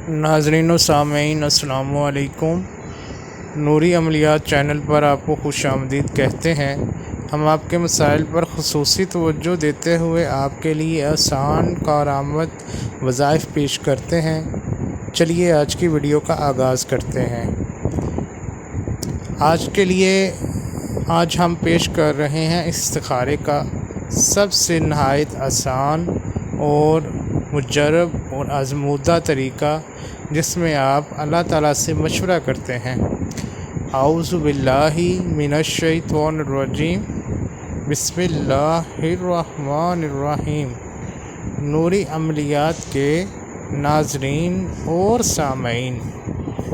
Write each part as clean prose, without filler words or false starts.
ناظرین و سامعین السلام علیکم۔ نوری عملیات چینل پر آپ کو خوش آمدید کہتے ہیں۔ ہم آپ کے مسائل پر خصوصی توجہ دیتے ہوئے آپ کے لیے آسان کارآمد وظائف پیش کرتے ہیں۔ چلیے آج کی ویڈیو کا آغاز کرتے ہیں۔ آج ہم پیش کر رہے ہیں استخارے کا سب سے نہایت آسان اور مجرب اور آزمودہ طریقہ، جس میں آپ اللہ تعالیٰ سے مشورہ کرتے ہیں۔ اعوذ باللہ من الشیطان الرجیم، بسم اللہ الرحمن الرحیم۔ نوری عملیات کے ناظرین اور سامعین،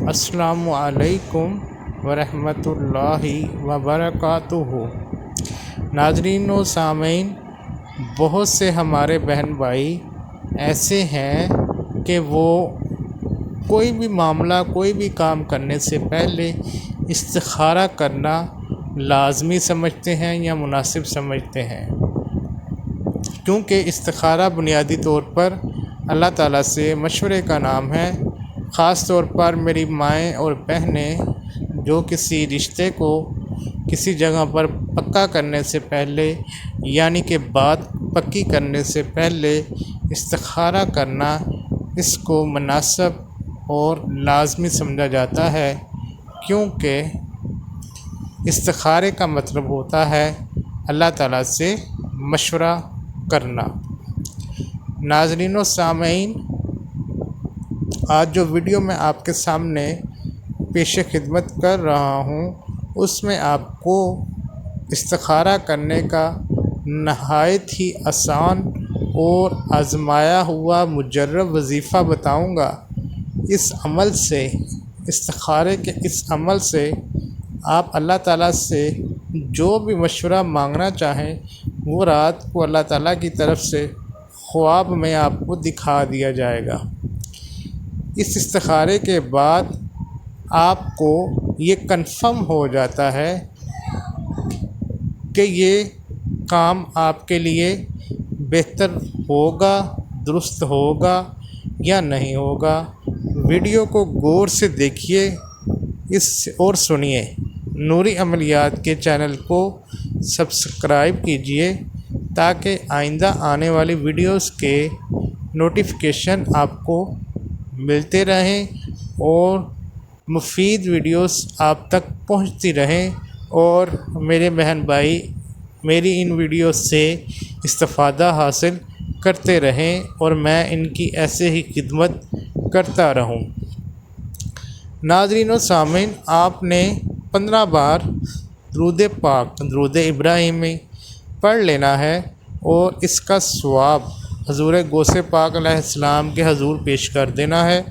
السلام علیکم ورحمۃ اللہ وبرکاتہ۔ ناظرین و سامعین، بہت سے ہمارے بہن بھائی ایسے ہیں کہ وہ کوئی بھی معاملہ، کوئی بھی کام کرنے سے پہلے استخارہ کرنا لازمی سمجھتے ہیں یا مناسب سمجھتے ہیں، کیونکہ استخارہ بنیادی طور پر اللہ تعالیٰ سے مشورے کا نام ہے۔ خاص طور پر میری مائیں اور بہنیں جو کسی رشتے کو کسی جگہ پر پکا کرنے سے پہلے، یعنی کہ بات پکی کرنے سے پہلے استخارہ کرنا، اس کو مناسب اور لازمی سمجھا جاتا ہے، کیونکہ استخارے کا مطلب ہوتا ہے اللہ تعالیٰ سے مشورہ کرنا۔ ناظرین و سامعین، آج جو ویڈیو میں آپ کے سامنے پیش خدمت کر رہا ہوں، اس میں آپ کو استخارہ کرنے کا نہایت ہی آسان اور آزمایا ہوا مجرب وظیفہ بتاؤں گا۔ اس عمل سے، استخارے کے اس عمل سے آپ اللہ تعالیٰ سے جو بھی مشورہ مانگنا چاہیں، وہ رات کو اللہ تعالیٰ کی طرف سے خواب میں آپ کو دکھا دیا جائے گا۔ اس استخارے کے بعد آپ کو یہ کنفرم ہو جاتا ہے کہ یہ کام آپ کے لیے بہتر ہوگا، درست ہوگا یا نہیں ہوگا۔ ویڈیو کو غور سے دیکھیے اور سنیے۔ نوری عملیات کے چینل کو سبسکرائب کیجیے تاکہ آئندہ آنے والی ویڈیوز کے نوٹیفیکیشن آپ کو ملتے رہیں اور مفید ویڈیوز آپ تک پہنچتی رہیں، اور میرے بہن بھائی میری ان ویڈیوز سے استفادہ حاصل کرتے رہیں اور میں ان کی ایسے ہی خدمت کرتا رہوں۔ ناظرین و سامعین، آپ نے 15 بار درود پاک، درود ابراہیمی پڑھ لینا ہے، اور اس کا ثواب حضور غوث پاک علیہ السلام کے حضور پیش کر دینا ہے۔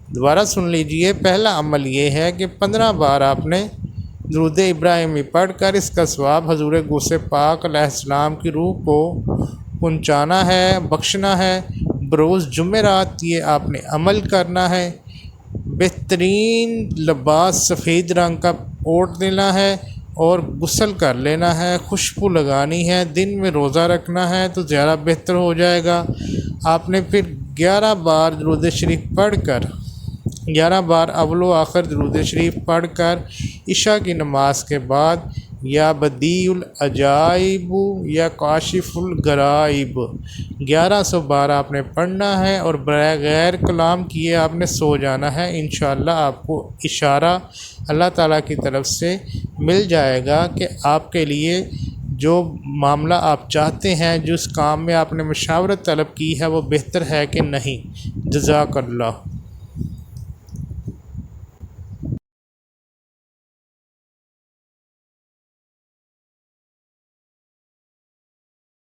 دوبارہ سن لیجئے۔ پہلا عمل یہ ہے کہ 15 بار آپ نے درود ابراہیمی پڑھ کر اس کا ثواب حضور غوث پاک علیہ السلام کی روح کو پہنچانا ہے، بخشنا ہے۔ بروز جمعرات یہ آپ نے عمل کرنا ہے۔ بہترین لباس سفید رنگ کا اوڑھ لینا ہے اور غسل کر لینا ہے، خوشبو لگانی ہے۔ دن میں روزہ رکھنا ہے تو زیادہ بہتر ہو جائے گا۔ آپ نے پھر 11 بار درود شریف پڑھ کر، 11 بار اول و آخر درود شریف پڑھ کر عشاء کی نماز کے بعد یا بدیع العجائب یا کاشف الغرائب 1100 بار آپ نے پڑھنا ہے، اور بغیر کلام کیے آپ نے سو جانا ہے۔ انشاءاللہ آپ کو اشارہ اللہ تعالیٰ کی طرف سے مل جائے گا کہ آپ کے لیے جو معاملہ آپ چاہتے ہیں، جس کام میں آپ نے مشاورت طلب کی ہے، وہ بہتر ہے کہ نہیں۔ جزاک اللہ۔